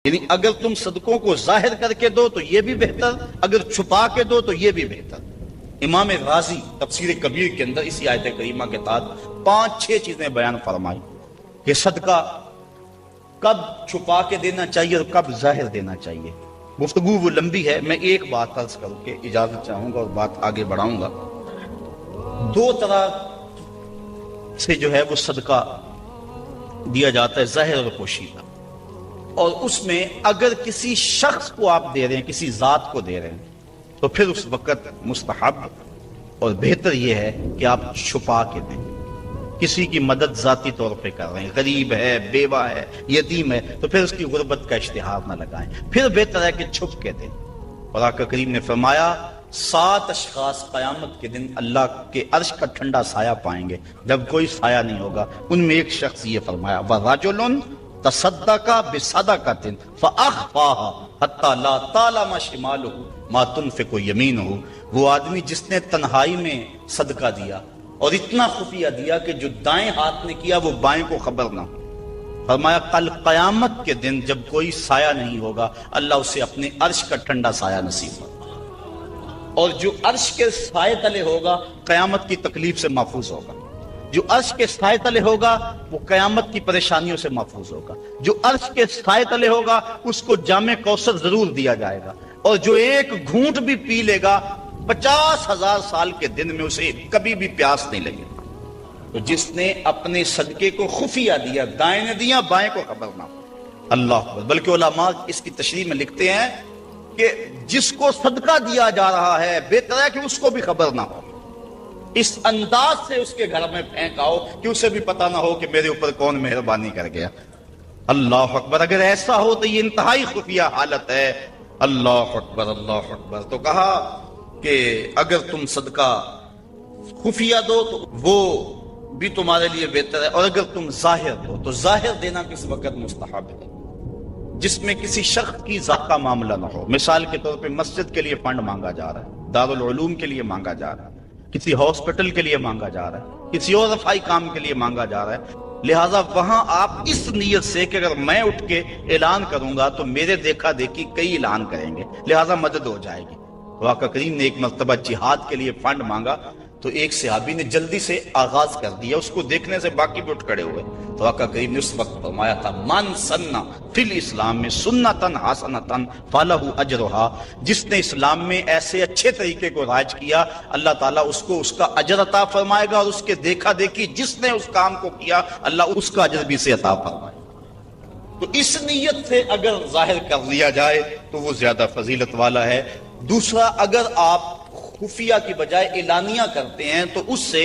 یعنی اگر تم صدقوں کو ظاہر کر کے دو تو یہ بھی بہتر، اگر چھپا کے دو تو یہ بھی بہتر۔ امام رازی تفسیر کبیر کے اندر اسی آیت کریمہ کے تحت 5-6 چیزیں بیان فرمائی کہ صدقہ کب چھپا کے دینا چاہیے اور کب ظاہر دینا چاہیے۔ گفتگو وہ لمبی ہے، میں ایک بات عرض کر کے اجازت چاہوں گا اور بات آگے بڑھاؤں گا۔ 2 طرح سے جو ہے وہ صدقہ دیا جاتا ہے، ظاہر اور پوشیدہ، اور اس میں اگر کسی شخص کو آپ دے رہے ہیں، کسی ذات کو دے رہے ہیں، تو پھر اس وقت مستحب اور بہتر یہ ہے کہ آپ چھپا کے دیں۔ کسی کی مدد ذاتی طور پہ کر رہے ہیں، غریب ہے، بیوہ ہے، یتیم ہے، تو پھر اس کی غربت کا اشتہار نہ لگائیں، پھر بہتر ہے کہ چھپ کے دیں۔ اور آقا کریم نے فرمایا 7 اشخاص قیامت کے دن اللہ کے عرش کا ٹھنڈا سایہ پائیں گے جب کوئی سایہ نہیں ہوگا۔ ان میں ایک شخص یہ فرمایا وَرَجُلٌ تصدق بصدقۃ فاخفاها حتى لا تعلم شماله ما تنفق يمينه، وہ آدمی جس نے تنہائی میں صدقہ دیا اور اتنا خفیہ دیا کہ جو دائیں ہاتھ نے کیا وہ بائیں کو خبر نہ ہو۔ فرمایا کل قیامت کے دن جب کوئی سایہ نہیں ہوگا اللہ اسے اپنے عرش کا ٹھنڈا سایہ نصیب فرمائے، اور جو عرش کے سائے تلے ہوگا قیامت کی تکلیف سے محفوظ ہوگا، جو عرش کے سائے تلے ہوگا وہ قیامت کی پریشانیوں سے محفوظ ہوگا، جو عرش کے سائے تلے ہوگا اس کو جام کوثر ضرور دیا جائے گا، اور جو ایک گھونٹ بھی پی لے گا 50,000 سال کے دن میں اسے کبھی بھی پیاس نہیں لگے گا۔ تو جس نے اپنے صدقے کو خفیہ دیا، دائیں نے دیا، بائیں کو خبر نہ ہو، اللہ اکبر۔ بلکہ علماء اس کی تشریح میں لکھتے ہیں کہ جس کو صدقہ دیا جا رہا ہے بہتر ہے کہ اس کو بھی خبر نہ ہو، اس انداز سے اس کے گھر میں پھینک آؤ کہ اسے بھی پتا نہ ہو کہ میرے اوپر کون مہربانی کر گیا۔ اللہ اکبر۔ اگر ایسا ہو تو یہ انتہائی خفیہ حالت ہے۔ اللہ اکبر، اللہ اکبر۔ تو کہا کہ اگر تم صدقہ خفیہ دو تو وہ بھی تمہارے لیے بہتر ہے، اور اگر تم ظاہر دو تو ظاہر دینا کس وقت مستحب ہے، جس میں کسی شخص کی ذات کا معاملہ نہ ہو۔ مثال کے طور پہ مسجد کے لیے فنڈ مانگا جا رہا ہے، دارالعلوم کے لیے مانگا جا رہا ہے، کسی ہاسپٹل کے لیے مانگا جا رہا ہے، کسی اور رفائی کام کے لیے مانگا جا رہا ہے، لہٰذا وہاں آپ اس نیت سے کہ اگر میں اٹھ کے اعلان کروں گا تو میرے دیکھا دیکھی کئی اعلان کریں گے، لہٰذا مدد ہو جائے گی۔ تو آقا کریم نے ایک مرتبہ جہاد کے لیے فنڈ مانگا تو ایک صحابی نے جلدی سے آغاز کر دیا، اس کو دیکھنے سے باقی بھی اٹھ کھڑے ہوئے۔ تو آقا کریم نے اس وقت فرمایا تھا من سنہ فی الاسلام میں سنتن حسنتن فلہ اجرہا، جس نے اسلام میں ایسے اچھے طریقے کو رائج کیا اللہ تعالیٰ اس کو اس کا اجر عطا فرمائے گا، اور اس کے دیکھا دیکھی جس نے اس کام کو کیا اللہ اس کا اجر بھی سے عطا فرمائے گا۔ تو اس نیت سے اگر ظاہر کر لیا جائے تو وہ زیادہ فضیلت والا ہے۔ دوسرا، اگر آپ خفیہ کی بجائے اعلانیہ کرتے ہیں تو اس سے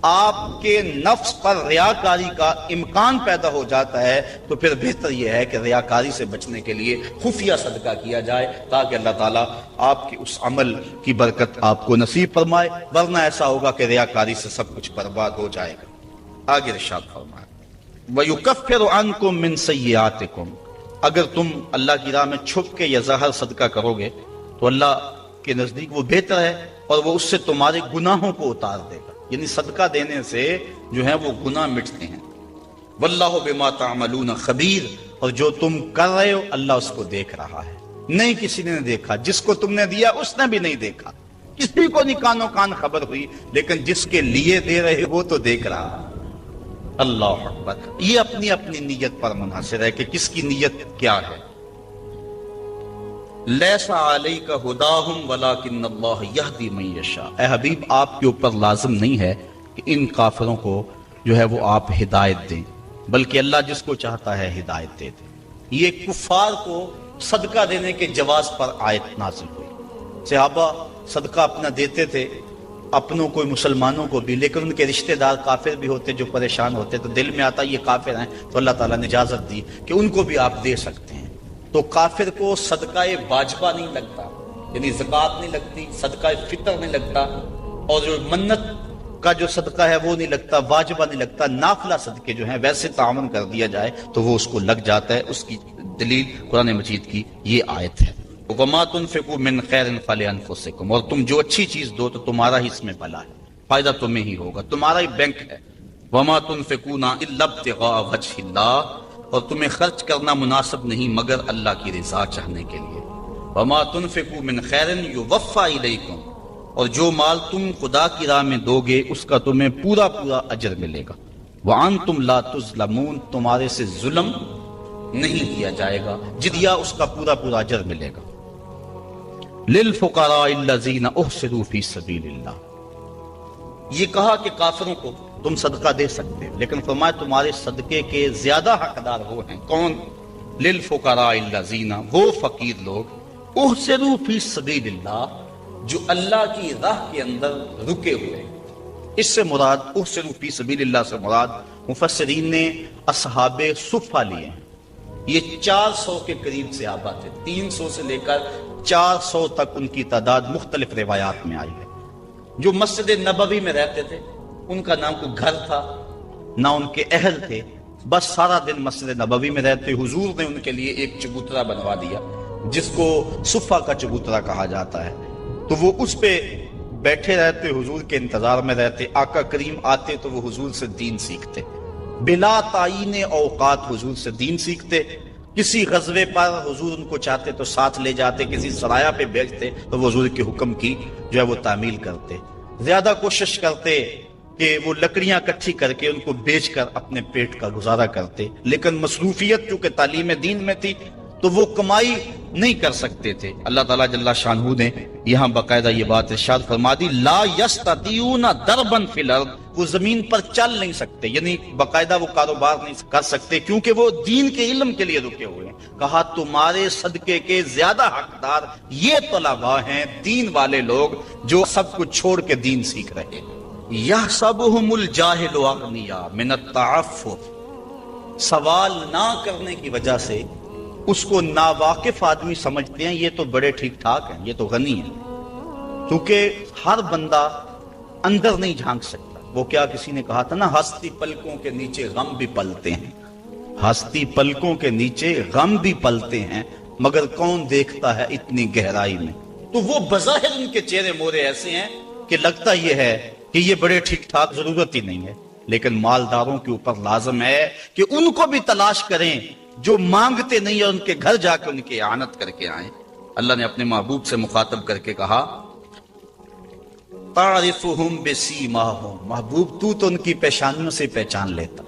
آپ کے نفس پر ریاکاری کا امکان پیدا ہو جاتا ہے، تو پھر بہتر یہ ہے کہ ریاکاری سے بچنے کے لیے خفیہ صدقہ کیا جائے تاکہ اللہ تعالیٰ آپ کے اس عمل کی برکت آپ کو نصیب فرمائے، ورنہ ایسا ہوگا کہ ریاکاری سے سب کچھ برباد ہو جائے گا۔ آگے ارشاد فرمائے وَيُكَفِّرُ عَنْكُم مِّن سَيِّئَاتِكُم، اگر تم اللہ کی راہ میں چھپ کے یا ظاہر صدقہ کرو گے تو اللہ کے نزدیک وہ بہتر ہے، اور وہ اس سے تمہارے گناہوں کو اتار دے گا، یعنی صدقہ دینے سے جو ہے وہ گناہ مٹتے ہیں۔ واللہ بما تعملون خبیر، اور جو تم کر رہے ہو اللہ اس کو دیکھ رہا ہے۔ نہیں کسی نے دیکھا، جس کو تم نے دیا اس نے بھی نہیں دیکھا، کسی کو نہیں کانوں کان خبر ہوئی، لیکن جس کے لیے دے رہے وہ تو دیکھ رہا ہے۔ اللہ اکبر۔ یہ اپنی اپنی نیت پر منحصر ہے کہ کس کی نیت کیا ہے۔ لیس علیک ہداہم ولکن اللہ یہدی من یشاء، اے حبیب آپ کے اوپر لازم نہیں ہے کہ ان کافروں کو جو ہے وہ آپ ہدایت دیں، بلکہ اللہ جس کو چاہتا ہے ہدایت دے دے۔ یہ کفار کو صدقہ دینے کے جواز پر آیت نازل ہوئی۔ صحابہ صدقہ اپنا دیتے تھے، اپنوں کو مسلمانوں کو بھی، لیکن ان کے رشتہ دار کافر بھی ہوتے جو پریشان ہوتے، تو دل میں آتا یہ کافر ہیں، تو اللہ تعالیٰ نے اجازت دی کہ ان کو بھی آپ دے سکتے ہیں۔ تو کافر کو صدقہ واجبہ نہیں لگتا، یعنی زکوٰۃ نہیں لگتی، صدقہ فطر نہیں لگتا، اور جو منت کا جو صدقہ ہے وہ نہیں لگتا، واجبہ نہیں لگتا۔ نافلہ صدقے جو ہیں ویسے تعاون کر دیا جائے تو وہ اس کو لگ جاتا ہے۔ اس کی دلیل قرآن مجید کی یہ آیت ہے وَمَا تُنْفِقُوا مِنْ خَيْرٍ فَلِأَنفُسِكُمْ، اور تم جو اچھی چیز دو تو تمہارا ہی اس میں بھلا ہے، فائدہ تمہیں ہی ہوگا، تمہارا ہی بینک ہے۔ وَمَا تُنْفِقُونَ إِلَّا ابْتِغَاءَ وَجْهِ اللَّهِ، اور تمہیں خرچ کرنا مناسب نہیں مگر اللہ کی رضا چاہنے کے لیے۔ وما تنفقوا من خیر یوفی الیکم، اور جو مال تم خدا کی راہ میں دو گے اس کا تمہیں پورا پورا اجر ملے گا۔ وانتم لا تظلمون، تمہارے سے ظلم نہیں کیا جائے گا، جدیا اس کا پورا پورا اجر ملے گا۔ للفقراء الذین احصروا فی سبیل اللہ، یہ کہا کہ کافروں کو تم صدقہ دے سکتے ہو، لیکن فرمایا تمہارے صدقے کے زیادہ حقدار وہ ہیں۔ کون؟ للفقراء الذین، وہ فقیر لوگ، احصروا فی سبیل اللہ، جو اللہ کی راہ کے اندر رکے ہوئے ہیں۔ اس سے مراد احصروا فی سبیل اللہ سے مراد مفسرین نے اصحاب صفہ لیے ہیں۔ یہ 400 کے قریب صحابہ تھے، 300 سے لے کر 400 تک ان کی تعداد مختلف روایات میں آئی ہے۔ جو مسجد نبوی میں رہتے تھے، ان کا نام کوئی گھر تھا نہ ان کے اہل تھے، بس سارا دن مسجد نبوی میں رہتے۔ حضور نے ان کے لیے ایک چبوترا بنوا دیا جس کو صفہ کا چبوترا کہا جاتا ہے، تو وہ اس پہ بیٹھے رہتے، حضور کے انتظار میں رہتے۔ آقا کریم آتے تو وہ حضور سے دین سیکھتے، بلا تعین اوقات حضور سے دین سیکھتے۔ کسی غزوے پر حضور ان کو چاہتے تو ساتھ لے جاتے، کسی سرایہ پہ بھیجتے تو وہ حضور کے حکم کی جو ہے وہ تعمیل کرتے۔ زیادہ کوشش کرتے کہ وہ لکڑیاں اکٹھی کر کے ان کو بیچ کر اپنے پیٹ کا گزارا کرتے، لیکن مصروفیت چونکہ تعلیم دین میں تھی تو وہ کمائی نہیں کر سکتے تھے۔ اللہ تعالیٰ جل شانہ نے یہاں باقاعدہ یہ بات ارشاد فرما دی، لا یستطیعون ضربا فی الارض، وہ زمین پر چل نہیں سکتے، یعنی باقاعدہ وہ کاروبار نہیں کر سکتے کیونکہ وہ دین کے علم کے لیے رکے ہوئے ہیں۔ کہا تمہارے صدقے کے زیادہ حقدار یہ طلباء ہیں، دین والے لوگ جو سب کچھ چھوڑ کے دین سیکھ رہے ہیں۔ یحسبهم الجاہل اغنیاء من التعفف، سوال نہ کرنے کی وجہ سے اس کو ناواقف آدمی سمجھتے ہیں یہ تو بڑے ٹھیک ٹھاک ہیں، یہ تو غنی ہیں، کیونکہ ہر بندہ اندر نہیں جھانک سکتا۔ وہ کیا کسی نے کہا تھا نا، ہستی پلکوں کے نیچے غم بھی پلتے ہیں، ہستی پلکوں کے نیچے غم بھی پلتے ہیں، مگر کون دیکھتا ہے اتنی گہرائی میں۔ تو وہ بظاہر ان کے چہرے مورے ایسے ہیں کہ لگتا یہ ہے کہ یہ بڑے ٹھیک ٹھاک، ضرورت ہی نہیں ہے، لیکن مالداروں کے اوپر لازم ہے کہ ان کو بھی تلاش کریں جو مانگتے نہیں اور ان کے گھر جا کے ان کی اعانت کر کے آئیں۔ اللہ نے اپنے محبوب سے مخاطب کر کے کہا، تعرفہم بسیماہم، محبوب تو ان کی پیشانیوں سے پہچان لیتا،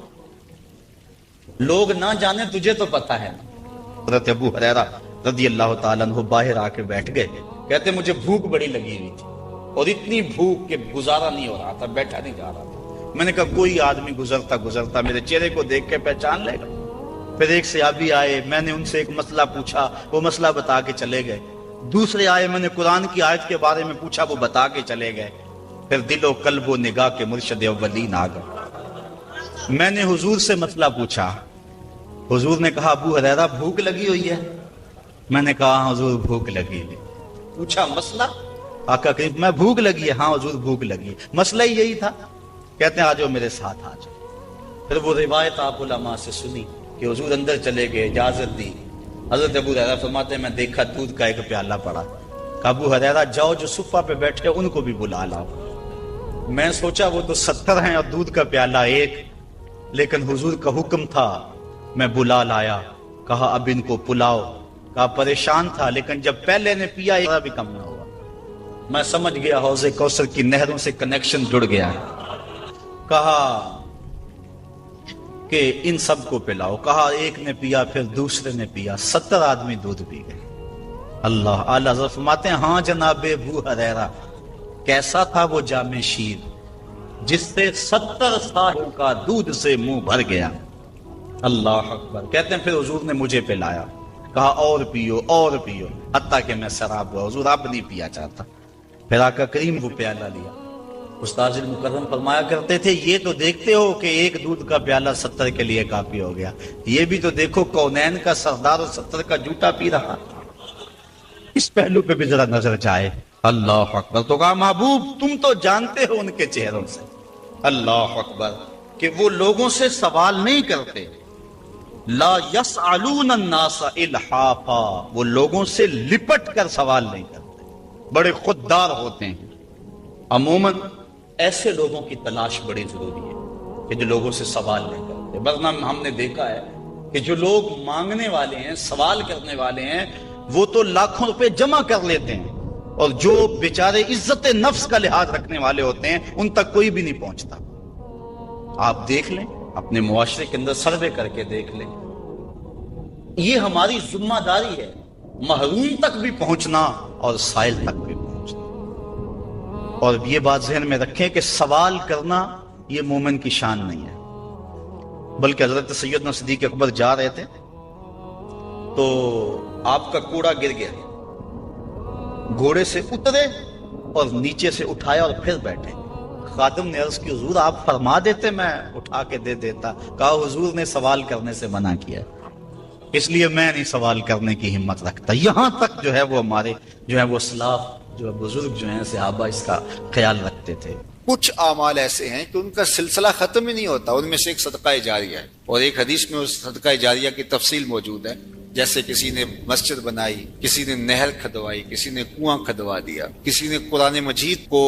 لوگ نہ جانے تجھے تو پتا ہے نا۔ حضرت ابو ہریرہ رضی اللہ تعالیٰ عنہ باہر آ کے بیٹھ گئے، کہتے مجھے بھوک بڑی لگی ہوئی تھی اور اتنی بھوک کہ گزارا نہیں ہو رہا تھا، بیٹھا نہیں جا رہا تھا۔ میں نے کہا کوئی آدمی گزرتا میرے چہرے کو دیکھ کے پہچان لے گا۔ پھر ایک صحابی آئے، میں نے ان سے ایک مسئلہ پوچھا، وہ مسئلہ بتا کے چلے گئے۔ دوسرے آئے، میں نے قرآن کی آیت کے بارے میں پوچھا، وہ بتا کے چلے گئے۔ پھر دل و قلب و نگاہ کے مرشد اولین آ گئے۔ میں نے حضور سے مسئلہ پوچھا، حضور نے کہا ابو ہریرہ بھوک لگی ہوئی ہے؟ میں نے کہا ہاں حضور بھوک لگی ہے۔ پوچھا مسئلہ؟ آقا کریم میں بھوک لگی ہے، ہاں حضور بھوک لگی ہے، مسئلہ ہی یہی تھا۔ کہتے ہیں آ جاؤ میرے ساتھ آ جاؤ۔ پھر وہ روایت آپ علماء سے سنی کہ حضور اندر چلے گئے، اجازت دی۔ حضرت ابو ہریرہ فرماتے ہیں میں دیکھا دودھ کا ایک پیالہ پڑا، کہا ابو ہریرہ جاؤ جو صفہ پہ بیٹھے ان کو بھی بلا لاؤ۔ میں سوچا وہ تو 70 ہیں اور دودھ کا پیالہ ایک، لیکن حضور کا حکم تھا، میں بلا لایا۔ کہا اب ان کو پلاؤ۔ کہا پریشان تھا لیکن جب پہلے نے پیا ایک بھی کم نہ ہوا۔ میں سمجھ گیا حوض کوثر کی نہروں سے کنیکشن جڑ گیا ہے۔ کہا کہ ان سب کو پلاؤ۔ کہا ایک نے پیا، پھر دوسرے نے پیا، 70 آدمی دودھ پی گئے۔ اللہ اعلیٰ حضرت فرماتے ہیں ہاں جناب ابو ہریرہ، کیسا تھا وہ جام شیر جس سے 70 سالوں کا دودھ سے منہ بھر گیا۔ اللہ اکبر۔ کہتے ہیں پھر حضور نے مجھے پلایا، کہا اور پیو اور پیو، حتیٰ کہ میں سراب ہوا، حضور اب نہیں پیا چاہتا۔ پھر آقا کریم وہ پیالہ لیا۔ استاذ المکرم فرمایا کرتے تھے یہ تو دیکھتے ہو کہ ایک دودھ کا پیالہ 70 کے لیے کافی ہو گیا، یہ بھی تو دیکھو کونین کا سردار اور 70 کا جوٹا پی رہا۔ اس پہلو پہ بھی ذرا نظر جائے۔ اللہ اکبر۔ تو کہا محبوب تم تو جانتے ہو ان کے چہروں سے، اللہ اکبر، کہ وہ لوگوں سے سوال نہیں کرتے۔ لا یسألون الناس الحافا، وہ لوگوں سے لپٹ کر سوال نہیں کرتے، بڑے خوددار ہوتے ہیں۔ عموماً ایسے لوگوں کی تلاش بڑی ضروری ہے کہ جو لوگوں سے سوال نہیں کرتے، ورنہ ہم نے دیکھا ہے کہ جو لوگ مانگنے والے ہیں، سوال کرنے والے ہیں، وہ تو لاکھوں روپے جمع کر لیتے ہیں، اور جو بیچارے عزت نفس کا لحاظ رکھنے والے ہوتے ہیں ان تک کوئی بھی نہیں پہنچتا۔ آپ دیکھ لیں، اپنے معاشرے کے اندر سروے کر کے دیکھ لیں، یہ ہماری ذمہ داری ہے، محروم تک بھی پہنچنا اور سائل تک بھی پہنچنا۔ اور یہ بات ذہن میں رکھیں کہ سوال کرنا یہ مومن کی شان نہیں ہے، بلکہ حضرت سیدنا صدیق اکبر جا رہے تھے تو آپ کا کوڑا گر گیا، گھوڑے سے اترے اور نیچے سے اٹھایا اور پھر بیٹھے۔ خادم نے عرض کی حضور آپ فرما دیتے میں اٹھا کے دے دیتا۔ کہا حضور نے سوال کرنے سے منع کیا، اس لیے میں نہیں سوال کرنے کی ہمت رکھتا۔ یہاں تک جو ہے وہ ہمارے جو ہے وہ اسلاف جو ہے بزرگ جو ہیں صحابہ اس کا خیال رکھتے تھے۔ کچھ اعمال ایسے ہیں کہ ان کا سلسلہ ختم ہی نہیں ہوتا، ان میں سے ایک صدقہ جاریہ ہے، اور ایک حدیث میں اس صدقہ جاریہ کی تفصیل موجود ہے، جیسے کسی نے مسجد بنائی، کسی نے نہر کھدوائی، کسی نے کنواں کھدوا دیا، کسی نے قرآن مجید کو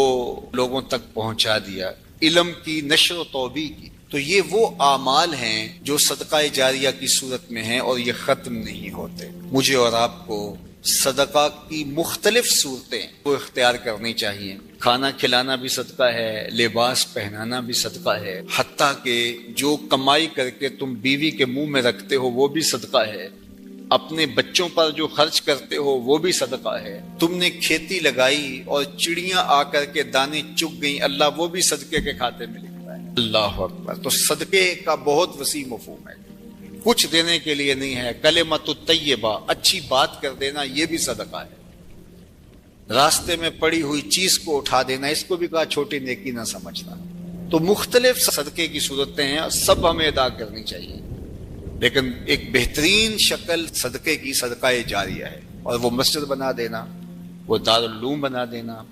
لوگوں تک پہنچا دیا، علم کی نشر و توبیع کی۔ تو یہ وہ اعمال ہیں جو صدقہ جاریہ کی صورت میں ہیں اور یہ ختم نہیں ہوتے۔ مجھے اور آپ کو صدقہ کی مختلف صورتیں وہ اختیار کرنی چاہیے۔ کھانا کھلانا بھی صدقہ ہے، لباس پہنانا بھی صدقہ ہے، حتیٰ کہ جو کمائی کر کے تم بیوی کے منہ میں رکھتے ہو وہ بھی صدقہ ہے، اپنے بچوں پر جو خرچ کرتے ہو وہ بھی صدقہ ہے، تم نے کھیتی لگائی اور چڑیاں آ کر کے دانے چگ گئیں، اللہ وہ بھی صدقے کے کھاتے میں لکھتا ہے۔ اللہ اکبر۔ تو صدقے کا بہت وسیع مفہوم ہے، کچھ دینے کے لیے نہیں ہے۔ کلمۃ الطیبہ، اچھی بات کر دینا، یہ بھی صدقہ ہے۔ راستے میں پڑی ہوئی چیز کو اٹھا دینا، اس کو بھی کہا چھوٹی نیکی نہ سمجھنا۔ تو مختلف صدقے کی صورتیں ہیں، سب ہمیں ادا کرنی چاہیے، لیکن ایک بہترین شکل صدقے کی صدقہ جاریہ ہے، اور وہ مسجد بنا دینا، وہ دارالعلوم بنا دینا،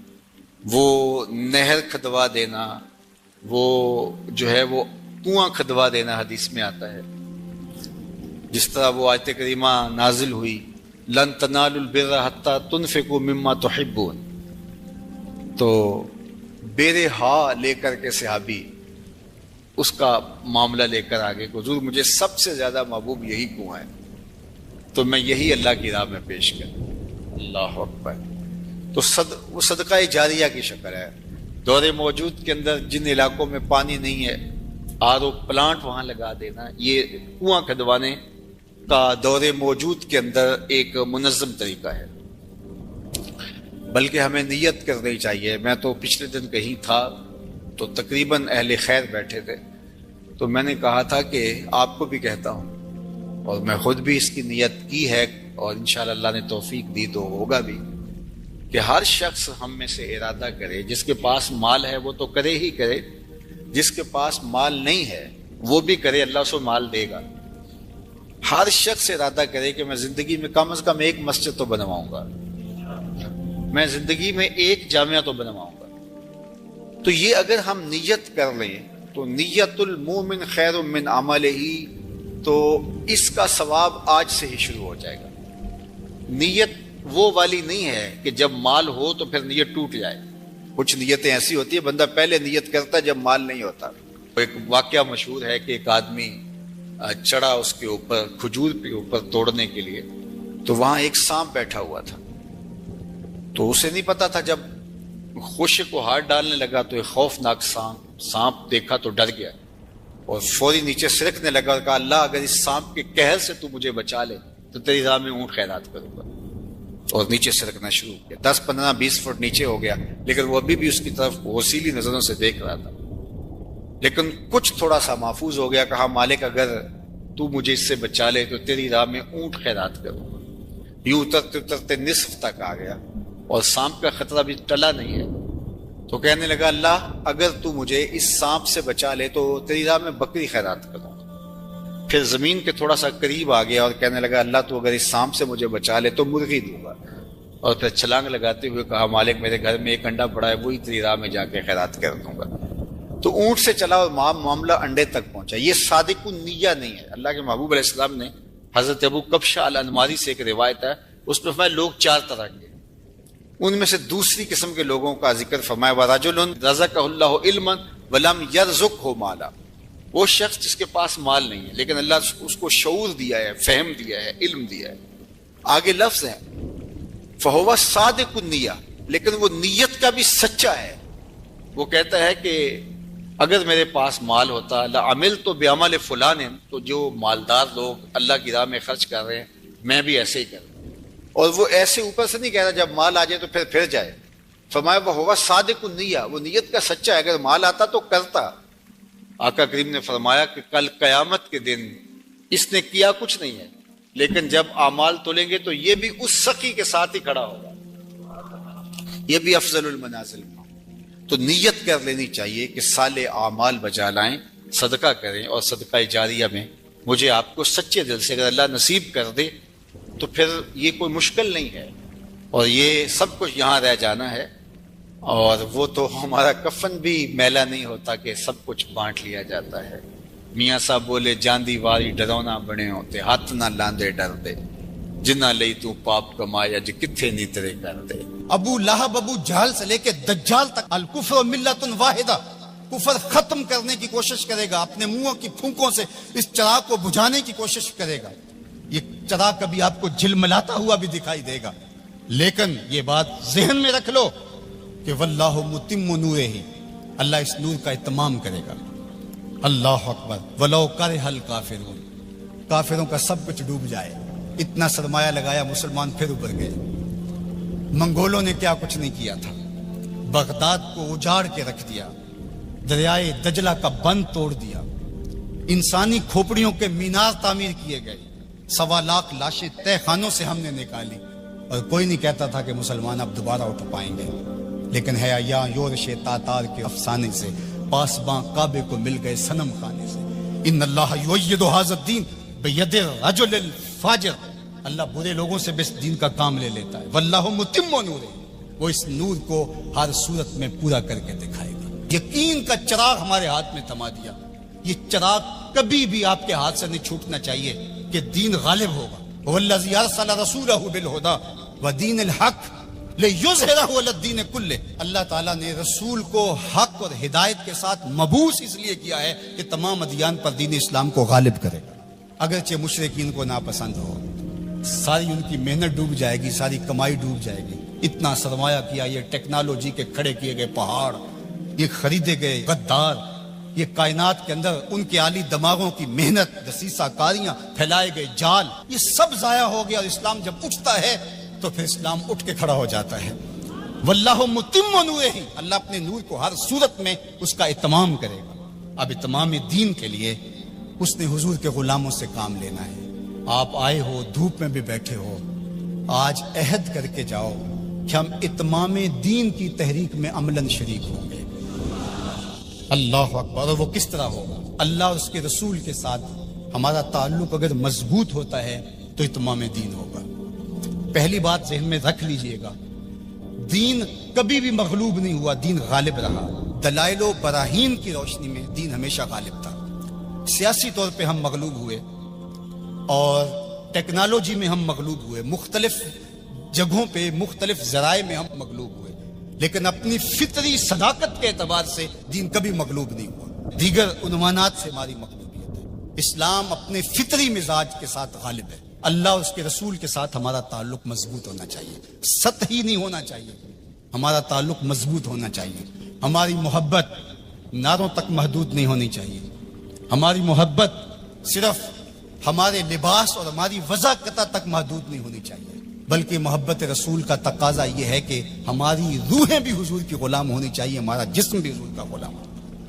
وہ نہر کھدوا دینا، وہ جو ہے وہ کنواں کھدوا دینا، حدیث میں آتا ہے۔ جس طرح وہ آیت کریمہ نازل ہوئی، لن تنالوا البر حتی تنفقوا مما تحبون، تو بیر ہا لے کر کے صحابی اس کا معاملہ لے کر آگے، حضور مجھے سب سے زیادہ محبوب یہی کنواں ہے، تو میں یہی اللہ کی راہ میں پیش کروں۔ اللہ اکبر۔ تو وہ صدقہ جاریہ کی شکل ہے۔ دور موجود کے اندر جن علاقوں میں پانی نہیں ہے، آر او پلانٹ وہاں لگا دینا، یہ کنواں کھدوانے کا دور موجود کے اندر ایک منظم طریقہ ہے۔ بلکہ ہمیں نیت کرنی چاہیے۔ میں تو پچھلے دن کہیں تھا تو تقریباً اہل خیر بیٹھے تھے، تو میں نے کہا تھا کہ آپ کو بھی کہتا ہوں، اور میں خود بھی اس کی نیت کی ہے، اور انشاءاللہ اللہ نے توفیق دی تو ہوگا بھی، کہ ہر شخص ہم میں سے ارادہ کرے، جس کے پاس مال ہے وہ تو کرے ہی کرے، جس کے پاس مال نہیں ہے وہ بھی کرے، اللہ اس کو مال دے گا۔ ہر شخص ارادہ کرے کہ میں زندگی میں کم از کم ایک مسجد تو بنواؤں گا، میں زندگی میں ایک جامعہ تو بنواؤں گا۔ تو یہ اگر ہم نیت کر لیں تو نیت المومن خیر من عملہ، تو اس کا ثواب آج سے ہی شروع ہو جائے گا۔ نیت وہ والی نہیں ہے کہ جب مال ہو تو پھر نیت ٹوٹ جائے۔ کچھ نیتیں ایسی ہوتی ہیں بندہ پہلے نیت کرتا ہے جب مال نہیں ہوتا۔ ایک واقعہ مشہور ہے کہ ایک آدمی چڑھا اس کے اوپر، کھجور کے اوپر توڑنے کے لیے، تو وہاں ایک سانپ بیٹھا ہوا تھا، تو اسے نہیں پتا تھا، جب خوشے کو ہاتھ ڈالنے لگا تو ایک خوفناک سانپ دیکھا تو ڈر گیا اور فوری نیچے سرکنے لگا اور کہا اللہ اگر اس سانپ کے قہر سے تو مجھے بچا لے تو تیری راہ میں اونٹ خیرات کروں گا، اور نیچے سرکنا شروع کیا۔ 10 15 20 فٹ نیچے ہو گیا، لیکن وہ ابھی بھی اس کی طرف غسیلی نظروں سے دیکھ رہا تھا، لیکن کچھ تھوڑا سا محفوظ ہو گیا۔ کہا مالک اگر تو مجھے اس سے بچا لے تو تیری راہ میں اونٹ خیرات کروں گا۔ یوں اترتے اترتے نصف تک آ گیا اور سانپ کا خطرہ بھی ٹلا نہیں ہے، تو کہنے لگا اللہ اگر تو مجھے اس سانپ سے بچا لے تو تیری راہ میں بکری خیرات کروں گا۔ پھر زمین کے تھوڑا سا قریب آ گیا اور کہنے لگا اللہ تو اگر اس سانپ سے مجھے بچا لے تو مرغی دوں گا، اور پھر چھلانگ لگاتے ہوئے کہا مالک میرے گھر میں ایک انڈا پڑا ہے وہی تیری راہ میں جا کے خیرات کر دوں گا۔ تو اونٹ سے چلا اور معاملہ انڈے تک پہنچا۔ یہ صادق النیہ نہیں ہے۔ اللہ کے محبوب علیہ السلام نے حضرت ابو کبشہ الانماری سے ایک روایت ہے، اس میں فرمایا لوگ 4 طرح کے، ان میں سے دوسری قسم کے لوگوں کا ذکر فرمایا وَرَجُلٌ رَزَقَهُ اللَّهُ عِلْمًا وَلَمْ يَرْزُقْهُ مَالًا، وہ شخص جس کے پاس مال نہیں ہے لیکن اللہ اس کو شعور دیا ہے، فہم دیا ہے، علم دیا ہے. آگے لفظ ہے فہو صادق النیہ، لیکن وہ نیت کا بھی سچا ہے. وہ کہتا ہے کہ اگر میرے پاس مال ہوتا لعملت بعمل فلان، تو جو مالدار لوگ اللہ کی راہ میں خرچ کر رہے ہیں میں بھی ایسے ہی کروں. اور وہ ایسے اوپر سے نہیں کہہ رہا جب مال آ جائے تو پھر جائے. فرمایا وہ صادق النیہ، وہ نیت کا سچا ہے، اگر مال آتا تو کرتا. آقا کریم نے فرمایا کہ کل قیامت کے دن اس نے کیا کچھ نہیں ہے لیکن جب اعمال تولیں گے تو یہ بھی اس سخی کے ساتھ ہی کھڑا ہوگا، یہ بھی افضل المنازل. تو نیت کر لینی چاہیے کہ صالح اعمال بجا لائیں، صدقہ کریں، اور صدقہ جاریہ میں مجھے آپ کو سچے دل سے اگر اللہ نصیب کر دے تو پھر یہ کوئی مشکل نہیں ہے، اور یہ سب کچھ یہاں رہ جانا ہے. اور وہ تو ہمارا کفن بھی میلا نہیں ہوتا کہ سب کچھ بانٹ لیا جاتا ہے. میاں صاحب بولے جاندی واری ڈرونا بنے ہوتے، ہاتھ نہ لاندے ڈر دے، جنہ لئی تو پاپ کمایا جی کتھے نیترے کر دے. ابو لہب ابو جہل سے لے کے دجال تک الکفر ملت واحدہ، کفر ختم کرنے کی کوشش کرے گا، اپنے منہوں کی پھونکوں سے اس چراغ کو بجھانے کی کوشش کرے گا. یہ چراغ کبھی آپ کو جھلملاتا ہوا بھی دکھائی دے گا، لیکن یہ بات ذہن میں رکھ لو کہ واللہ متم نورہ، اللہ اس نور کا اتمام کرے گا. اللہ اکبر. ولو کرہ الکافرون، کافروں کا سب کچھ ڈوب جائے، اتنا سرمایہ لگایا مسلمان پھر ابھر گئے. منگولوں نے کیا کچھ نہیں کیا تھا، بغداد کو اجاڑ کے رکھ دیا، دریائے دجلہ کا بند توڑ دیا، انسانی کھوپڑیوں کے مینار تعمیر کیے گئے، 1.25 لاکھ لاشیں تہ خانوں سے ہم نے نکالی، اور کوئی نہیں کہتا تھا کہ مسلمان اب دوبارہ اٹھ پائیں گے. لیکن ہے یا یورش تاتار کے افسانے سے پاسباں کعبے کو مل گئے صنم خانے سے. ان اللہ یؤید ھذا الدین بید الرجل الفاجر، اللہ برے لوگوں سے بس دین کا کام لے لیتا ہے. واللہ متم نورہ، وہ اس نور کو ہر صورت میں پورا کر کے دکھائے گا. یقین کا چراغ ہمارے ہاتھ میں تھما دیا. یہ چراغ کبھی بھی آپ کے ہاتھ سے نہیں چھوٹنا چاہیے کہ دین غالب ہوگا. والذی ارسل رسولہ بالہدی ودین الحق لِیُظْہِرَہُ عَلَى الدِّینِ کُلِّہ، اللہ تعالیٰ نے رسول کو حق اور ہدایت کے ساتھ مبعوث اس لیے کیا ہے کہ تمام ادیان پر دین اسلام کو غالب کرے گا. اگرچہ مشرکین کو ناپسند ہو، ساری ان کی محنت ڈوب جائے گی، ساری کمائی ڈوب جائے گی. اتنا سرمایہ کیا، یہ ٹیکنالوجی کے کھڑے کیے گئے پہاڑ، یہ خریدے گئے غدار، یہ کائنات کے اندر ان کے عالی دماغوں کی محنت، دسیسہ کاریاں، پھیلائے گئے جال، یہ سب ضائع ہو گیا. اور اسلام جب اٹھتا ہے تو پھر اسلام اٹھ کے کھڑا ہو جاتا ہے. واللہ متم نورہ، اللہ اپنے نور کو ہر صورت میں اس کا اتمام کرے گا. اب اتمام دین کے لیے اس نے حضور کے غلاموں سے کام لینا ہے. آپ آئے ہو، دھوپ میں بھی بیٹھے ہو، آج عہد کر کے جاؤ کہ ہم اتمام دین کی تحریک میں عملاً شریک ہوں گے. اللہ اکبر. اور وہ کس طرح ہوگا؟ اللہ اور اس کے رسول کے ساتھ ہمارا تعلق اگر مضبوط ہوتا ہے تو اتمام دین ہوگا. پہلی بات ذہن میں رکھ لیجئے گا، دین کبھی بھی مغلوب نہیں ہوا، دین غالب رہا. دلائل و براہین کی روشنی میں دین ہمیشہ غالب تھا. سیاسی طور پہ ہم مغلوب ہوئے اور ٹیکنالوجی میں ہم مغلوب ہوئے، مختلف جگہوں پہ مختلف ذرائع میں ہم مغلوب ہوئے، لیکن اپنی فطری صداقت کے اعتبار سے دین کبھی مغلوب نہیں ہوا. دیگر عنوانات سے ہماری مغلوبیت ہے. اسلام اپنے فطری مزاج کے ساتھ غالب ہے. اللہ اور اس کے رسول کے ساتھ ہمارا تعلق مضبوط ہونا چاہیے، سطحی نہیں ہونا چاہیے. ہمارا تعلق مضبوط ہونا چاہیے. ہماری محبت نعروں تک محدود نہیں ہونی چاہیے. ہماری محبت صرف ہمارے لباس اور ہماری وضاحت تک محدود نہیں ہونی چاہیے، بلکہ محبت رسول کا تقاضا یہ ہے کہ ہماری روحیں بھی حضور کی غلام ہونی چاہیے، ہمارا جسم بھی حضور کا غلام ہو.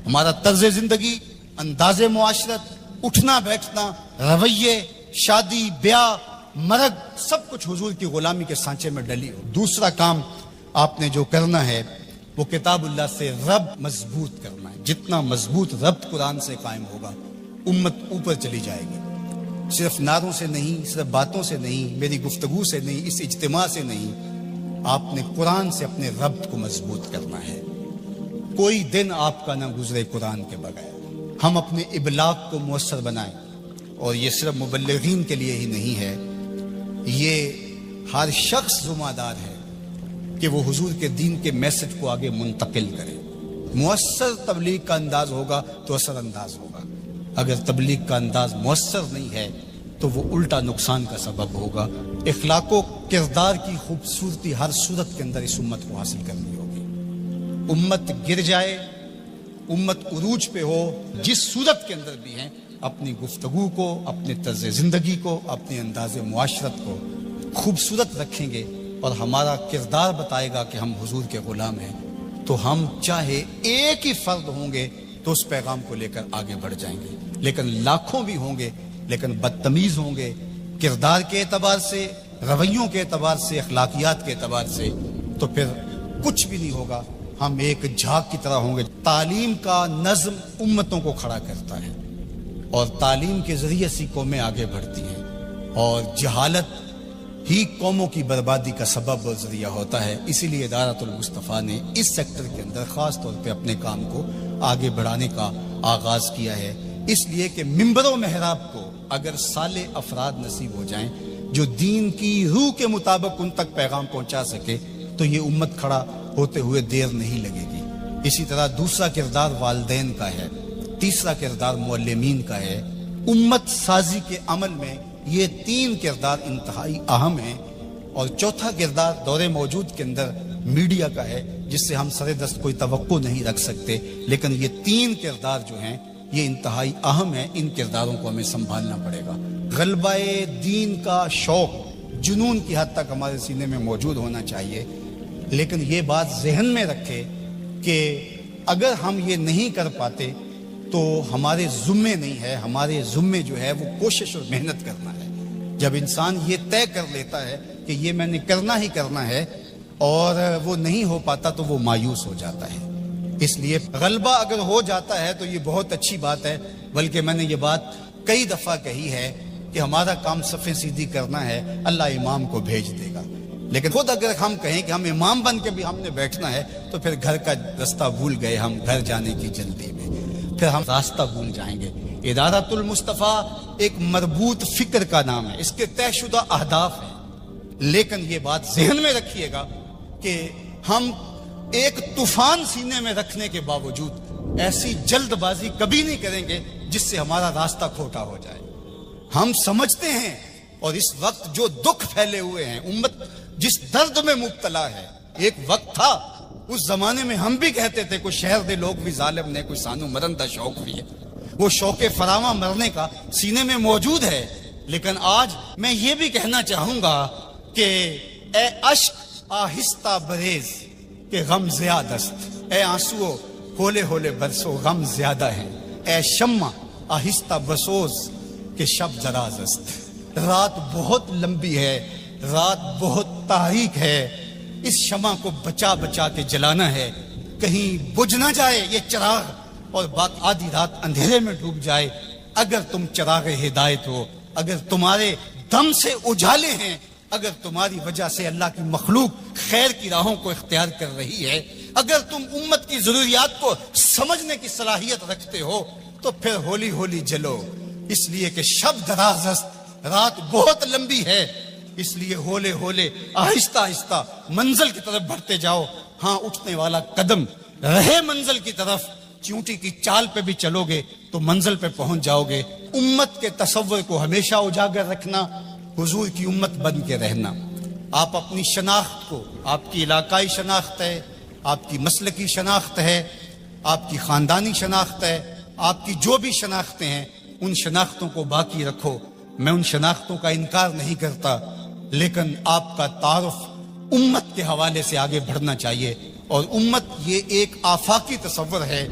ہمارا طرز زندگی، انداز معاشرت، اٹھنا بیٹھنا، رویے، شادی بیاہ، مرگ، سب کچھ حضور کی غلامی کے سانچے میں ڈلی ہو. دوسرا کام آپ نے جو کرنا ہے وہ کتاب اللہ سے ربط مضبوط کرنا ہے. جتنا مضبوط ربط قرآن سے قائم ہوگا امت اوپر چلی جائے گی. صرف نعروں سے نہیں، صرف باتوں سے نہیں، میری گفتگو سے نہیں، اس اجتماع سے نہیں، آپ نے قرآن سے اپنے ربط کو مضبوط کرنا ہے. کوئی دن آپ کا نہ گزرے قرآن کے بغیر. ہم اپنے ابلاغ کو مؤثر بنائیں، اور یہ صرف مبلغین کے لیے ہی نہیں ہے، یہ ہر شخص ذمہ دار ہے کہ وہ حضور کے دین کے میسج کو آگے منتقل کرے. مؤثر تبلیغ کا انداز ہوگا تو اثر انداز ہوگا. اگر تبلیغ کا انداز مؤثر نہیں ہے تو وہ الٹا نقصان کا سبب ہوگا۔ اخلاق و کردار کی خوبصورتی ہر صورت کے اندر اس امت کو حاصل کرنی ہوگی۔ امت گر جائے، امت عروج پہ ہو، جس صورت کے اندر بھی ہیں، اپنی گفتگو کو، اپنے طرز زندگی کو، اپنے انداز معاشرت کو خوبصورت رکھیں گے اور ہمارا کردار بتائے گا کہ ہم حضور کے غلام ہیں، تو ہم چاہے ایک ہی فرد ہوں گے تو اس پیغام کو لے کر آگے بڑھ جائیں گے، لیکن لاکھوں بھی ہوں گے لیکن بدتمیز ہوں گے کردار کے اعتبار سے، رویوں کے اعتبار سے، اخلاقیات کے اعتبار سے، تو پھر کچھ بھی نہیں ہوگا، ہم ایک جھاگ کی طرح ہوں گے۔ تعلیم کا نظم امتوں کو کھڑا کرتا ہے اور تعلیم کے ذریعے سے قومیں آگے بڑھتی ہیں، اور جہالت ہی قوموں کی بربادی کا سبب اور ذریعہ ہوتا ہے۔ اسی لیے ادارۃ المصطفیٰ نے اس سیکٹر کے اندر خاص طور پہ اپنے کام کو آگے بڑھانے کا آغاز کیا ہے، اس لیے کہ منبر و محراب کو اگر صالح افراد نصیب ہو جائیں جو دین کی روح کے مطابق ان تک پیغام پہنچا سکے تو یہ امت کھڑا ہوتے ہوئے دیر نہیں لگے گی۔ اسی طرح دوسرا کردار والدین کا ہے، تیسرا کردار معلمین کا ہے۔ امت سازی کے عمل میں یہ تین کردار انتہائی اہم ہیں، اور چوتھا کردار دور موجود کے اندر میڈیا کا ہے، جس سے ہم سر دست کوئی توقع نہیں رکھ سکتے، لیکن یہ تین کردار جو ہیں یہ انتہائی اہم ہیں، ان کرداروں کو ہمیں سنبھالنا پڑے گا۔ غلبہ دین کا شوق جنون کی حد تک ہمارے سینے میں موجود ہونا چاہیے، لیکن یہ بات ذہن میں رکھے کہ اگر ہم یہ نہیں کر پاتے تو ہمارے ذمے نہیں ہے، ہمارے ذمے جو ہے وہ کوشش اور محنت کرنا ہے۔ جب انسان یہ طے کر لیتا ہے کہ یہ میں نے کرنا ہی کرنا ہے اور وہ نہیں ہو پاتا تو وہ مایوس ہو جاتا ہے۔ اس لیے غلبہ اگر ہو جاتا ہے تو یہ بہت اچھی بات ہے، بلکہ میں نے یہ بات کئی دفعہ کہی ہے کہ ہمارا کام صفیں سیدھی کرنا ہے، اللہ امام کو بھیج دے گا، لیکن خود اگر ہم کہیں کہ ہم امام بن کے بھی ہم نے بیٹھنا ہے تو پھر گھر کا راستہ بھول گئے، ہم گھر جانے کی جلدی میں پھر ہم راستہ بھول جائیں گے۔ ادارۃ المصطفیٰ ایک مربوط فکر کا نام ہے، اس کے طے شدہ اہداف ہیں، لیکن یہ بات ذہن میں رکھیے گا کہ ہم ایک طوفان سینے میں رکھنے کے باوجود ایسی جلد بازی کبھی نہیں کریں گے جس سے ہمارا راستہ کھوٹا ہو جائے۔ ہم سمجھتے ہیں، اور اس وقت جو دکھ پھیلے ہوئے ہیں، امت جس درد میں مبتلا ہے، ایک وقت تھا اس زمانے میں ہم بھی کہتے تھے کوئی شہر دے لوگ بھی ظالم نے، کوئی سانو مرن دا شوق بھی ہے، وہ شوق فراواں مرنے کا سینے میں موجود ہے، لیکن آج میں یہ بھی کہنا چاہوں گا کہ اے اشک آہستہ بریز کہ غم زیادہ است، اے آنسو ہولے ہولے برسو غم زیادہ ہیں، اے شمع آہستہ بسوز کہ شب دراز است۔ رات بہت لمبی ہے، رات بہت تاریک ہے، اس شمع کو بچا بچا کے جلانا ہے، کہیں بجھ نہ جائے یہ چراغ اور آدھی رات اندھیرے میں ڈوب جائے۔ اگر تم چراغ ہدایت ہو، اگر تمہارے دم سے اجالے ہیں، اگر تمہاری وجہ سے اللہ کی مخلوق خیر کی راہوں کو اختیار کر رہی ہے، اگر تم امت کی ضروریات کو سمجھنے کی صلاحیت رکھتے ہو تو پھر ہولی ہولی جلو، اس لیے کہ شب دراز است، رات بہت لمبی ہے، اس لیے ہولے ہولے آہستہ آہستہ منزل کی طرف بڑھتے جاؤ۔ ہاں اٹھنے والا قدم رہے منزل کی طرف، چونٹی کی چال پہ بھی چلو گے تو منزل پہ پہنچ جاؤ گے۔ امت کے تصور کو ہمیشہ اجاگر رکھنا، حضور کی امت بن کے رہنا۔ آپ اپنی شناخت کو، آپ کی علاقائی شناخت ہے، آپ کی مسلکی شناخت ہے، آپ کی خاندانی شناخت ہے، آپ کی جو بھی شناختیں ہیں ان شناختوں کو باقی رکھو۔ میں ان شناختوں کا انکار نہیں کرتا، لیکن آپ کا تعارف امت کے حوالے سے آگے بڑھنا چاہیے، اور امت یہ ایک آفاقی تصور ہے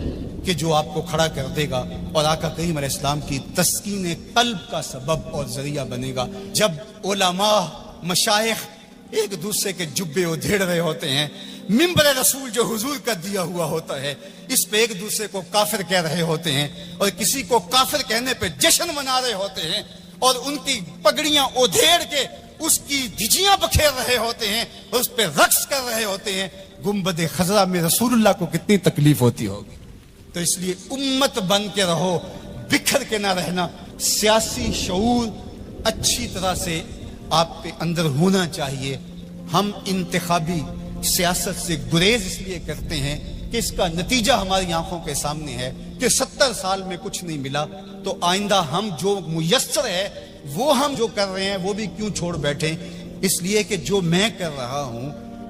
کہ جو آپ کو کھڑا کر دے گا اور آقا کریم علیہ السلام کی تسکین قلب کا سبب اور ذریعہ بنے گا۔ جب علماء مشائخ ایک دوسرے کے جبے ادھیڑ رہے ہوتے ہیں، منبر رسول جو حضور کا دیا ہوا ہوتا ہے اس پہ ایک دوسرے کو کافر کہہ رہے ہوتے ہیں، اور کسی کو کافر کہنے پہ جشن منا رہے ہوتے ہیں، اور ان کی پگڑیاں ادھیڑ کے اس کی دھجیاں بکھیر رہے ہوتے ہیں اور اس پہ رقص کر رہے ہوتے ہیں، گنبد خضرا میں رسول اللہ کو کتنی تکلیف ہوتی ہوگی۔ تو اس لیے امت بن کے رہو، بکھر کے نہ رہنا۔ سیاسی شعور اچھی طرح سے آپ کے اندر ہونا چاہیے۔ ہم انتخابی سیاست سے گریز اس لیے کرتے ہیں کہ کہ اس کا نتیجہ ہماری آنکھوں کے سامنے ہے کہ 70 سال میں کچھ نہیں ملا، تو آئندہ ہم جو میسر ہے وہ ہم جو کر رہے ہیں وہ بھی کیوں چھوڑ بیٹھیں؟ اس لیے کہ جو میں کر رہا ہوں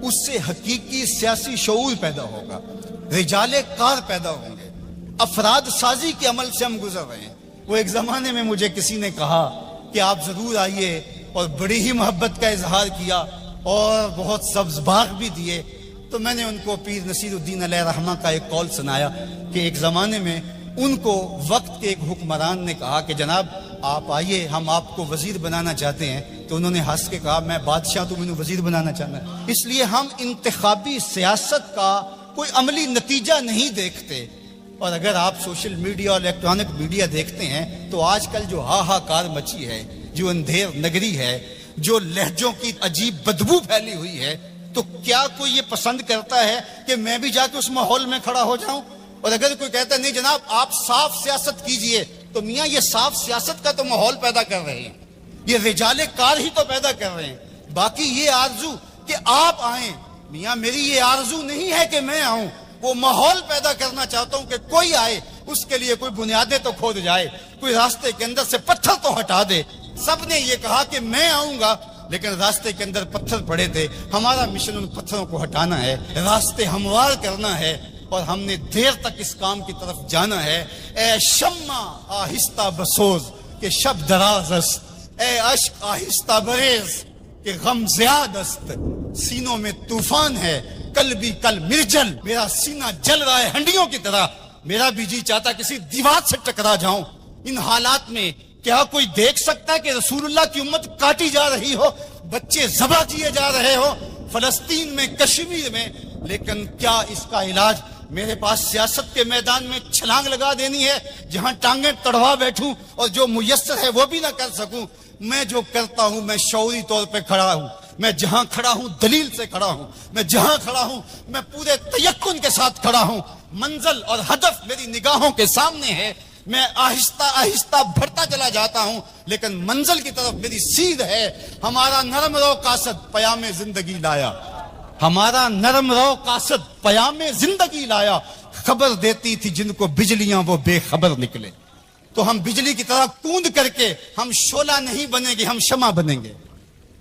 اس سے حقیقی سیاسی شعور پیدا ہوگا، رجال کار پیدا ہوں گے، افراد سازی کے عمل سے ہم گزر رہے ہیں۔ وہ ایک زمانے میں مجھے کسی نے کہا کہ آپ ضرور آئیے، اور بڑی ہی محبت کا اظہار کیا اور بہت سبز باغ بھی دیے۔ تو میں نے ان کو پیر نصیر الدین علیہ رحمہ کا ایک قول سنایا کہ ایک زمانے میں ان کو وقت کے ایک حکمران نے کہا کہ جناب آپ آئیے، ہم آپ کو وزیر بنانا چاہتے ہیں۔ تو انہوں نے ہنس کے کہا میں بادشاہ، تو مجھے وزیر بنانا چاہنا ہے۔ اس لیے ہم انتخابی سیاست کا کوئی عملی نتیجہ نہیں دیکھتے۔ اور اگر آپ سوشل میڈیا اور الیکٹرانک میڈیا دیکھتے ہیں تو آج کل جو ہاہاکار مچی ہے، جو اندھیر نگری ہے، جو لہجوں کی عجیب بدبو پھیلی ہوئی ہے، تو کیا کوئی یہ پسند کرتا ہے کہ میں بھی جا کے اس ماحول میں کھڑا ہو جاؤں؟ اور اگر کوئی کہتا ہے نہیں جناب آپ صاف سیاست کیجئے، تو میاں یہ صاف سیاست کا تو ماحول پیدا کر رہے ہیں، یہ رجال کار ہی تو پیدا کر رہے ہیں۔ باقی یہ آرزو کہ آپ آئیں، میاں میری یہ آرزو نہیں ہے کہ میں آؤں، وہ ماحول پیدا کرنا چاہتا ہوں کہ کوئی آئے، اس کے لیے کوئی بنیادیں تو کھود جائے، کوئی راستے کے اندر سے پتھر تو ہٹا دے۔ سب نے یہ کہا کہ میں آؤں گا، لیکن راستے کے اندر پتھر پڑے تھے۔ ہمارا مشن ان پتھروں کو ہٹانا ہے، راستے ہموار کرنا ہے، اور ہم نے دیر تک اس کام کی طرف جانا ہے۔ اے شمع آہستہ بسوز کہ شب دراز است، اے اشک آہستہ بریز کہ غم زیاد است، سینوں میں طوفان ہے کل بھی کل مرجل، میرا سینہ جل رہا ہے ہنڈیوں کی طرح، میرا بھی جی چاہتا کسی دیوار سے ٹکرا جاؤں۔ ان حالات میں کیا کوئی دیکھ سکتا ہے کہ رسول اللہ کی امت کاٹی جا رہی ہو، بچے ذبح کیے جا رہے ہو فلسطین میں، کشمیر میں؟ لیکن کیا اس کا علاج میرے پاس سیاست کے میدان میں چھلانگ لگا دینی ہے، جہاں ٹانگیں تڑوا بیٹھوں اور جو میسر ہے وہ بھی نہ کر سکوں؟ میں جو کرتا ہوں میں شعوری طور پہ کھڑا ہوں، میں جہاں کھڑا ہوں دلیل سے کھڑا ہوں، میں جہاں کھڑا ہوں میں پورے تیقن کے ساتھ کھڑا ہوں، منزل اور ہدف میری نگاہوں کے سامنے ہے، میں آہستہ آہستہ بڑھتا چلا جاتا ہوں، لیکن منزل کی طرف میری سیدھ ہے۔ ہمارا نرم رو قاصد پیام زندگی لایا، ہمارا نرم رو قاصد پیام زندگی لایا، خبر دیتی تھی جن کو بجلیاں وہ بے خبر نکلے۔ تو ہم بجلی کی طرح کوند کر کے ہم شعلہ نہیں بنیں گے، ہم شمع بنیں گے۔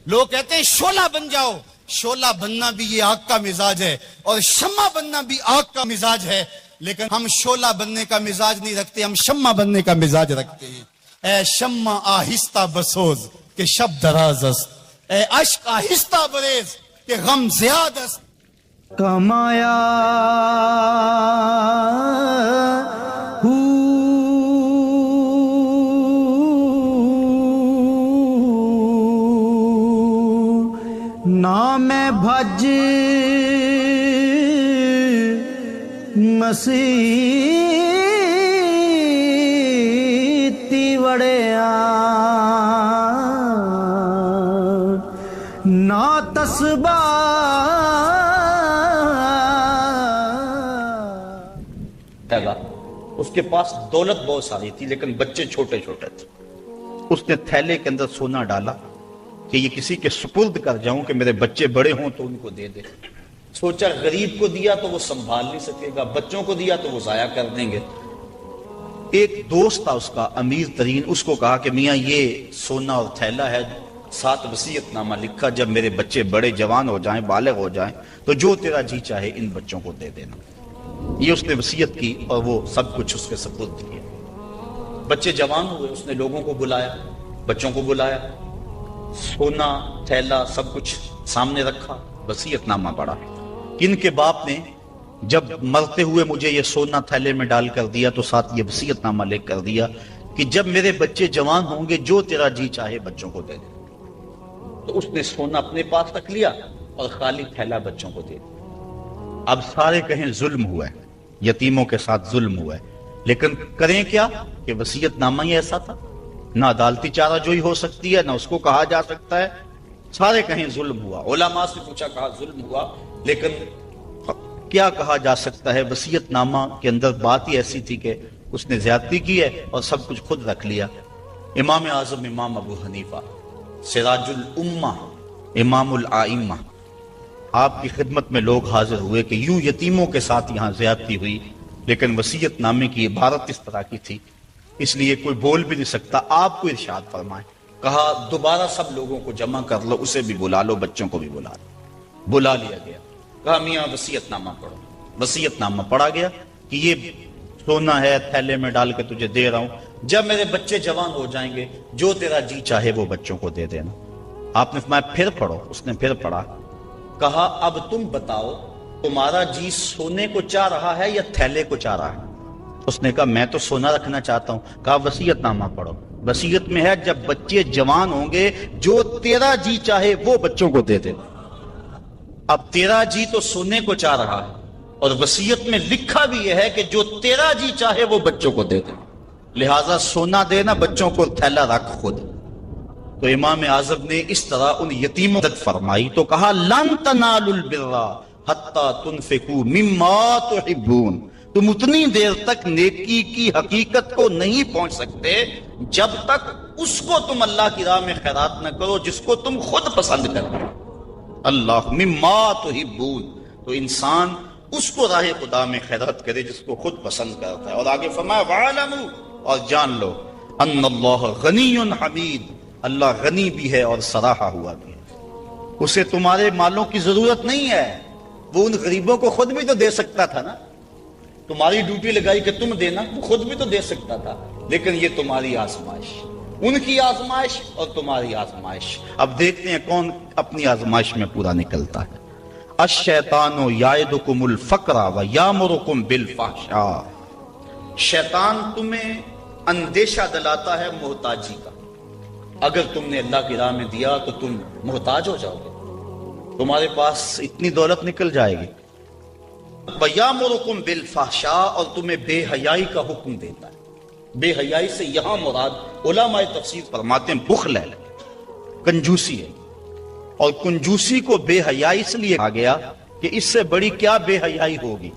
لوگ کہتے ہیں شعلہ بن جاؤ، شعلہ بننا بھی یہ آگ کا مزاج ہے، اور شمع بننا بھی آگ کا مزاج ہے، لیکن ہم شعلہ بننے کا مزاج نہیں رکھتے، ہم شمع بننے کا مزاج رکھتے ہیں۔ اے شمع آہستہ بسوز کہ شب دراز است، اے اشک آہستہ بریز کہ غم زیاد است۔ کمایا نام بھج مسیتی وڑیا نا تسبا اس کے پاس دولت بہت ساری تھی لیکن بچے چھوٹے چھوٹے تھے۔ اس نے تھیلے کے اندر سونا ڈالا کہ یہ کسی کے سپرد کر جاؤں کہ میرے بچے بڑے ہوں تو ان کو دے دے۔ سوچا غریب کو دیا تو وہ سنبھال نہیں سکے گا، بچوں کو دیا تو وہ ضائع کر دیں گے۔ ایک دوست تھا اس کا امیر ترین، اس کو کہا کہ میاں یہ سونا اور تھیلا ہے، ساتھ وصیت نامہ لکھا، جب میرے بچے بڑے جوان ہو جائیں، بالغ ہو جائیں تو جو تیرا جی چاہے ان بچوں کو دے دینا۔ یہ اس نے وصیت کی اور وہ سب کچھ اس کے سپرد کیا۔ بچے جوان ہوئے، اس نے لوگوں کو بلایا، بچوں کو بلایا، سونا تھیلا سب کچھ سامنے رکھا، وصیت نامہ پڑھا کہ ان کے باپ نے جب مرتے ہوئے مجھے یہ سونا تھیلے میں ڈال کر دیا تو ساتھ یہ وصیت نامہ لکھ کر دیا کہ جب میرے بچے جوان ہوں گے جو تیرا جی چاہے بچوں کو دے دے۔ تو اس نے سونا اپنے پاس رکھ لیا اور خالی تھیلا بچوں کو دے دیا۔ اب سارے کہیں ظلم ہوا ہے، یتیموں کے ساتھ ظلم ہوا ہے، لیکن کریں کیا کہ وصیت نامہ ہی ایسا تھا، نہ عدالتی چارہ جوئی ہو سکتی ہے، نہ اس کو کہا جا سکتا ہے۔ سارے کہیں ظلم ہوا، علماء سے پوچھا کہا ظلم ہوا، لیکن کیا کہا جا سکتا ہے؟ وصیت نامہ کے اندر بات ہی ایسی تھی کہ اس نے زیادتی کی ہے اور سب کچھ خود رکھ لیا۔ امام اعظم امام ابو حنیفہ، سراج الامہ، امام الائمہ، آپ کی خدمت میں لوگ حاضر ہوئے کہ یوں یتیموں کے ساتھ یہاں زیادتی ہوئی، لیکن وصیت نامے کی عبارت اس طرح کی تھی، اس لیے کوئی بول بھی نہیں سکتا، آپ کو ارشاد فرمائیں۔ کہا دوبارہ سب لوگوں کو جمع کر لو، اسے بھی بلا لو، بچوں کو بھی بلا لو۔ بلا لیا گیا، کہا میاں وصیت نامہ پڑھو۔ وصیت نامہ پڑھا گیا کہ یہ سونا ہے، تھیلے میں ڈال کے تجھے دے رہا ہوں، جب میرے بچے جوان ہو جائیں گے جو تیرا جی چاہے وہ بچوں کو دے دینا۔ آپ نے فرمایا پھر پڑھو، اس نے پھر پڑھا۔ کہا اب تم بتاؤ تمہارا جی سونے کو چاہ رہا ہے یا تھیلے کو چاہ رہا ہے؟ اس نے کہا میں تو سونا رکھنا چاہتا ہوں۔ کہا وصیت نامہ پڑھو، وصیت میں ہے جب بچے جوان ہوں گے جو تیرا جی چاہے وہ بچوں کو دے دے۔ اب تیرا جی تو سونے کو چاہ رہا ہے، اور وصیت میں لکھا بھی یہ ہے کہ جو تیرا جی چاہے وہ بچوں کو دے دے، لہذا سونا دینا، بچوں کو تھیلا رکھ خود۔ تو امام اعظم نے اس طرح ان یتیموں کی مدد فرمائی تو کہا لن تنالوا البر حتی تنفقوا مما تحبون، تم اتنی دیر تک نیکی کی حقیقت کو نہیں پہنچ سکتے جب تک اس کو تم اللہ کی راہ میں خیرات نہ کرو جس کو تم خود پسند کرو۔ اللہ مما تحبون، تو انسان اس کو راہ خدا میں خیرات کرے جس کو خود پسند کرتا ہے۔ اور آگے فرمایا وَعَلَمُوا، اور جان لو ان اللہ غنی حمید، اللہ غنی بھی ہے اور سراہا ہوا بھی ہے، اسے تمہارے مالوں کی ضرورت نہیں ہے، وہ ان غریبوں کو خود بھی تو دے سکتا تھا نا، تمہاری ڈیوٹی لگائی کہ تم دینا، وہ خود بھی تو دے سکتا تھا، لیکن یہ تمہاری آزمائش، ان کی آزمائش اور تمہاری آزمائش۔ اب دیکھتے ہیں کون اپنی آزمائش میں پورا نکلتا ہے۔ الشیطان یعدکم الفقر ویامرکم بالفحشاء، شیطان تمہیں اندیشہ دلاتا ہے محتاجی کا، اگر تم نے اللہ کی راہ میں دیا تو تم محتاج ہو جاؤ گے، تمہارے پاس اتنی دولت نکل جائے گی۔ وَيَأْمُرُكُمْ بِالْفَحْشَاءِ، اور تمہیں بے حیائی کا حکم دیتا ہے۔ بے حیائی سے یہاں مراد علماء تفسیر فرماتے ہیں بخل ہے، کنجوسی ہے، اور کنجوسی کو بے حیائی اس لیے کہا گیا کہ اس سے بڑی کیا بے حیائی ہوگی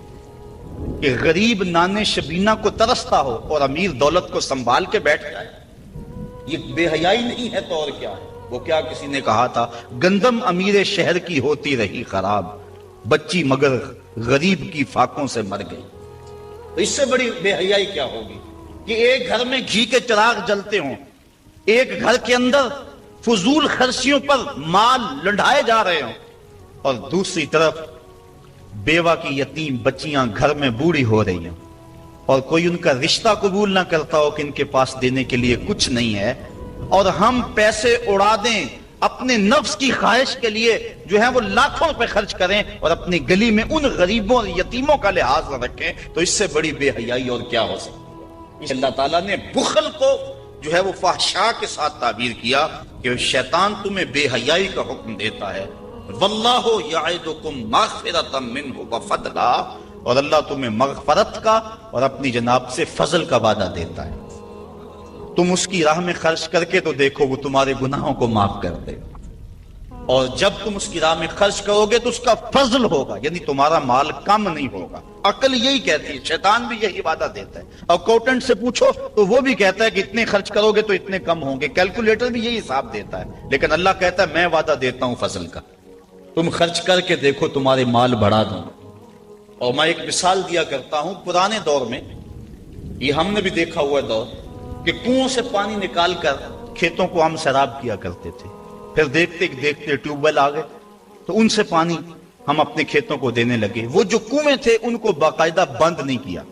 کہ غریب نانے شبینہ کو ترستا ہو اور امیر دولت کو سنبھال کے بیٹھ جائے، یہ بے حیائی نہیں ہے تو اور کیا ہے؟ وہ کیا کسی نے کہا تھا گندم امیر شہر کی ہوتی رہی خراب، بچی مگر غریب کی فاقوں سے مر گئی۔ تو اس سے بڑی بے حیائی کیا ہوگی کہ ایک گھر میں گھی کے چراغ جلتے ہوں، ایک گھر کے اندر فضول خرچیوں پر مال لنڈھائے جا رہے ہوں، اور دوسری طرف بیوہ کی یتیم بچیاں گھر میں بوڑھی ہو رہی ہیں، اور کوئی ان کا رشتہ قبول نہ کرتا ہو کہ ان کے پاس دینے کے لیے کچھ نہیں ہے، اور ہم پیسے اڑا دیں اپنے نفس کی خواہش کے لیے جو ہے وہ لاکھوں روپے خرچ کریں اور اپنی گلی میں ان غریبوں اور یتیموں کا لحاظ نہ رکھیں، تو اس سے بڑی بے حیائی اور کیا ہو سکتی ہے؟ اللہ تعالیٰ نے بخل کو جو ہے وہ فحشاء کے ساتھ تعبیر کیا کہ شیطان تمہیں بے حیائی کا حکم دیتا ہے۔ واللہ یعدکم مغفرۃ منہ وفضلا، اور اللہ تمہیں مغفرت کا اور اپنی جناب سے فضل کا وعدہ دیتا ہے، تم اس کی راہ میں خرچ کر کے تو دیکھو وہ تمہارے گناہوں کو معاف کر دے گا، اور جب تم اس کی راہ میں خرچ کرو گے تو اس کا فضل ہوگا، یعنی تمہارا مال کم نہیں ہوگا۔ عقل یہی کہتی ہے، شیطان بھی یہی وعدہ دیتا ہے، اکاؤنٹنٹ سے پوچھو تو وہ بھی کہتا ہے کہ اتنے خرچ کرو گے تو اتنے کم ہوں گے، کیلکولیٹر بھی یہی حساب دیتا ہے، لیکن اللہ کہتا ہے میں وعدہ دیتا ہوں فضل کا، تم خرچ کر کے دیکھو تمہارے مال بڑھا دوں۔ اور میں ایک مثال دیا کرتا ہوں، پرانے دور میں یہ ہم نے بھی دیکھا ہوا دور کہ کنویں سے پانی نکال کر کھیتوں کو ہم سیراب کیا کرتے تھے، پھر دیکھتے دیکھتے ٹیوب ویل آ گئے تو ان سے پانی ہم اپنے کھیتوں کو دینے لگے۔ وہ جو کنویں تھے ان کو باقاعدہ بند نہیں کیا،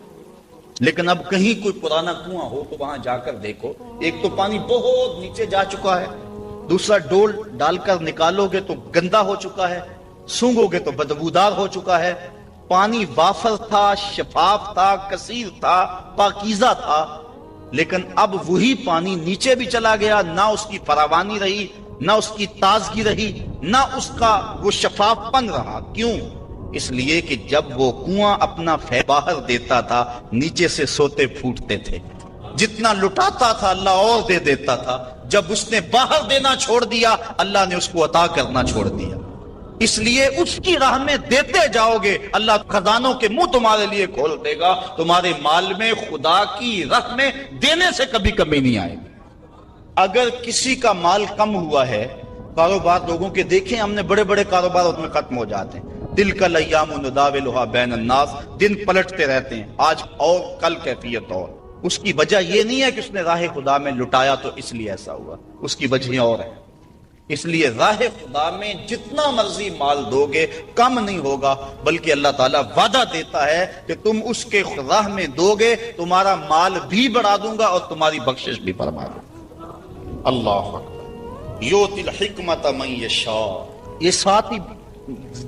لیکن اب کہیں کوئی پرانا کنواں ہو تو وہاں جا کر دیکھو، ایک تو پانی بہت نیچے جا چکا ہے، دوسرا ڈول ڈال کر نکالو گے تو گندا ہو چکا ہے، سونگو گے تو بدبودار ہو چکا ہے۔ پانی وافر تھا، شفاف تھا، کثیر تھا، پاکیزہ تھا، لیکن اب وہی پانی نیچے بھی چلا گیا، نہ اس کی فراوانی رہی، نہ اس کی تازگی رہی، نہ اس کا وہ شفاف پن رہا۔ کیوں؟ اس لیے کہ جب وہ کنواں اپنا باہر دیتا تھا نیچے سے سوتے پھوٹتے تھے، جتنا لٹاتا تھا اللہ اور دے دیتا تھا، جب اس نے باہر دینا چھوڑ دیا اللہ نے اس کو عطا کرنا چھوڑ دیا۔ اس لیے اس کی راہ میں دیتے جاؤ گے اللہ خزانوں کے منہ تمہارے لیے کھول دے گا، تمہارے مال میں خدا کی راہ میں دینے سے کبھی کمی نہیں آئے گی۔ اگر کسی کا مال کم ہوا ہے کاروبار لوگوں کے دیکھیں، ہم نے بڑے بڑے کاروبار اس میں ختم ہو جاتے ہیں. تلک الایام نداولها بین الناس، دن پلٹتے رہتے ہیں، آج اور کل کیفیت اور. اس کی وجہ یہ نہیں ہے کہ اس نے راہ خدا میں لٹایا تو اس لیے ایسا ہوا، اس کی وجہ اور ہے. اس لیے راہ خدا میں جتنا مرضی مال دو گے کم نہیں ہوگا، بلکہ اللہ تعالیٰ وعدہ دیتا ہے کہ تم اس کے راہ میں دو گے تمہارا مال بھی بڑھا دوں گا اور تمہاری بخشش بھی فرما دوں گا. اللہ اکبر. یؤتی الحکمت من یشاء، یہ ساتھ ہی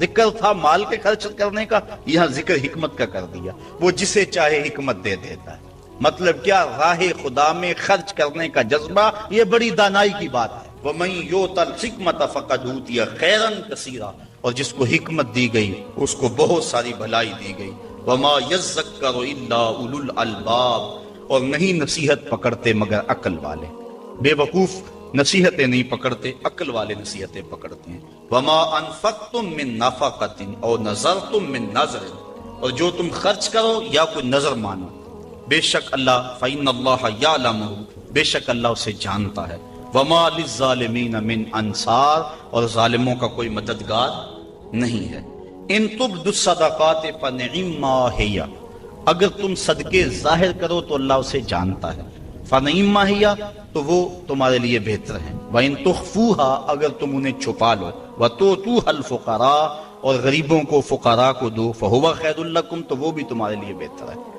ذکر تھا مال کے خرچ کرنے کا، یہاں ذکر حکمت کا کر دیا. وہ جسے چاہے حکمت دے دیتا ہے. مطلب کیا؟ راہ خدا میں خرچ کرنے کا جذبہ یہ بڑی دانائی کی بات ہے. وَمَن يُؤْتَ الْحِكْمَةَ فَقَدْ أُوتِيَ خَيْرًا كَثِيرًا، اور جس کو حکمت دی گئی اس کو بہت ساری بھلائی دی گئی. وَمَا يَذَّكَّرُ إِلَّا أُولُو الْأَلْبَابِ، اور نہیں نصیحت پکڑتے مگر عقل والے. بے وقوف نصیحتیں نہیں پکڑتے، عقل والے نصیحتیں پکڑتے ہیں. وَمَا أَنفَقْتُم مِّن نَفَقَةٍ أَوْ نَذَرْتُم مِّن نَذْرٍ، اور جو تم خرچ کرو یا کوئی نظر مانو، بے شک اللہ فَإِنَّ اللَّهَ يَعْلَمُ، بے شک اللہ اسے جانتا ہے. وَمَا لِلظَّالِمِينَ مِنْ أَنصَارٍ، اور ظالموں کا کوئی مددگار نہیں ہے. إِن تُبْدُوا الصَّدَقَاتِ فَنِعِمَّا هِيَ، اگر تم صدقے ظاہر کرو تو اللہ اسے جانتا ہے. فَنِعِمَّا هِيَ، تو وہ تمہارے لیے بہتر ہے. وَإِن تُخْفُوهَا، اگر تم انہیں چھپا لو. وَتُؤْتُوهَا الْفُقَرَاءَ، اور غریبوں کو فقراء کو دو. فَهُوَ خَيْرٌ لَكُمْ، تو وہ بھی تمہارے لیے بہتر ہے.